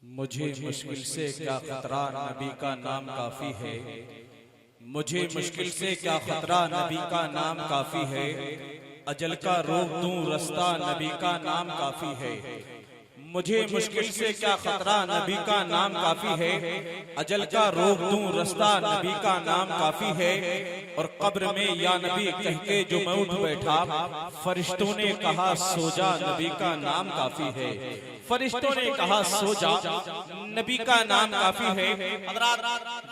मुझे मुश्किल से क्या खतरा नबी का नाम काफी है। मुझे मुश्किल से क्या खतरा नबी का नाम काफी है। अजल का रोक दूं रास्ता नबी का नाम काफी है। मुझे मुश्किल से क्या खतरा नबी का नाम काफी है। अजल का रोक दूं रास्ता नबी का नाम काफी है। और कब्र में या नबी कह के जो मैं उठ बैठा, फरिश्तों ने कहा सो जा नबी का नाम काफी है। फरिश्तों ने कहा सो जा नबी का नाम काफी है। हज़रात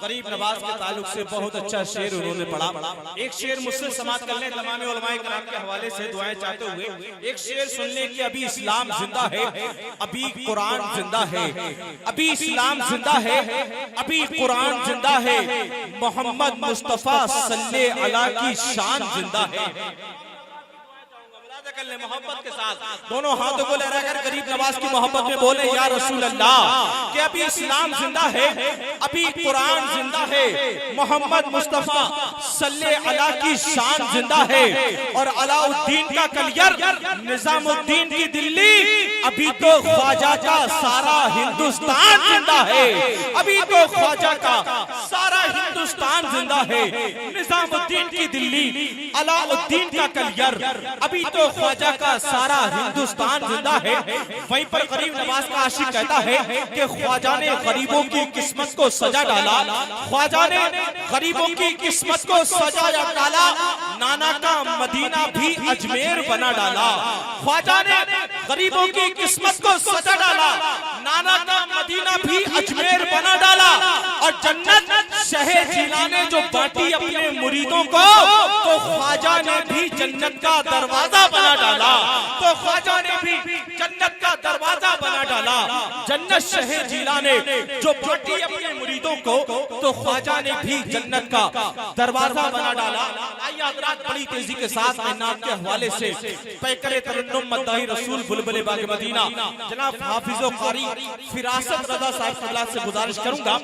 गरीब नवाज के ताल्लुक से बहुत अच्छा शेर उन्होंने पढ़ा। एक शेर मुझसे समाप्त कर लें तमाम उलमाए किराम के हवाले से दुआएं चाहते हुए। एक शेर सुन लें कि अभी इस्लाम जिंदा है, अभी कुरान जिंदा है। अभी इस्लाम जिंदा है, अभी कुरान जिंदा है। मोहम्मद मुस्तफा सल्लल्लाहु अलैहि की शान जिंदा है। कर ले मोहब्बत के साथ दोनों हाथों को लहराकर गरीब नवाज की मोहब्बत में बोले या रसूल अल्लाह कि अभी इस्लाम जिंदा है, अभी कुरान जिंदा है। मोहम्मद मुस्तफा सल्लल्लाहु अलैहि की शान जिंदा है। और अलाउद्दीन का कलियर, निजामुद्दीन की दिल्ली, अभी तो ख्वाजा का सारा हिंदुस्तान जिंदा है। अभी तो ख्वाजा का सारा हिंदुस्तान जिंदा है। निजामुद्दीन की दिल्ली, अलाउद्दीन का कलियर, अभी तो ख्वाजा का सारा हिंदुस्तान जिंदा है। वहीं पर गरीब नवाज का आशिक कहता है कि ख्वाजा ने गरीबों की किस्मत को सजा डाला। ख्वाजा ने गरीबों की किस्मत को सजाया डाला। नाना का मदीना भी अजमेर बना डाला। ख्वाजा ने गरीबों की किस्मत को सजा डाला। नाना का मदीना भी अजमेर बना डाला। और जन्नत शहे जिला ने जो बांटी अपने मुरीदों को, तो ख्वाजा ने भी जन्नत का दरवाजा बना डाला। तो ख्वाजा ने भी जन्नत का दरवाजा बना डाला। जन्नत शहे जिला ने जो बांटी अपने मुरीदों को, तो ख्वाजा ने भी जन्नत का दरवाजा बना डाला। आइए हज़रात बड़ी तेजी के साथ नाम के हवाले से पैकरे तरन्नुम मद्दाही रसूल बुलबुल बाग मदीना जनाब हाफिज़ो कारी फिरासत रज़ा साहब से गुजारिश करूंगा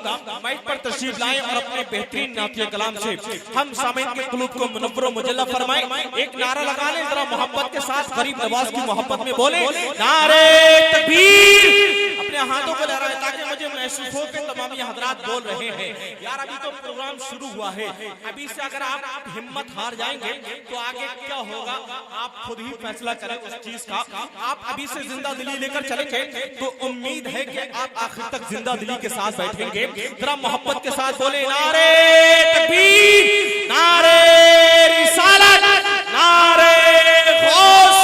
माइक पर तशरीफ लाएं और अपने बेहतरीन नातिया कलाम से हम सामीन के कुलूब को मुनव्वर व मुजल्ला फरमाएं। एक नारा लगा लें जरा मोहब्बत के साथ, गरीब नवाज की मोहब्बत में बोले नारे तकबीर। अपने हाथों को लहराएं ताकि मुझे महसूस हो कि तमाम हज़रात बोल रहे हैं। यार अभी तो प्रोग्राम शुरू हुआ है, अभी से अगर आप हिम्मत हार जाएंगे तो आगे क्या होगा आप खुद ही फैसला करें उस चीज का। आप अभी से जिंदा दिली लेकर चलेंगे तो उम्मीद है कि आप आखिर तक जिंदा दिली के साथ बैठेंगे। जरा मोहब्बत के साथ बोले नारे तकबीर, नारे रिसालत, नारे गौस,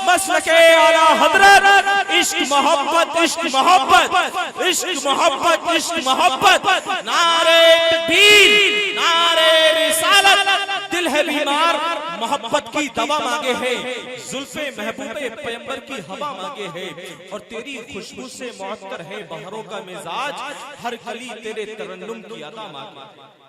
मसलके आला हज़रत। इश्क मोहब्बत, इश्क मोहब्बत, इश्क मोहब्बत, इश्क मोहब्बत। नारे तकबीर, नारे रिसालत। दिल है बीमार मोहब्बत की दवा मांगे है। जुल्फे महबूबे पैगंबर की हवा मांगे है। और तेरी खुशबू से मुअत्तर है बहरों का मिजाज। हर गली तेरे तरन्नुम की अदा मांगे।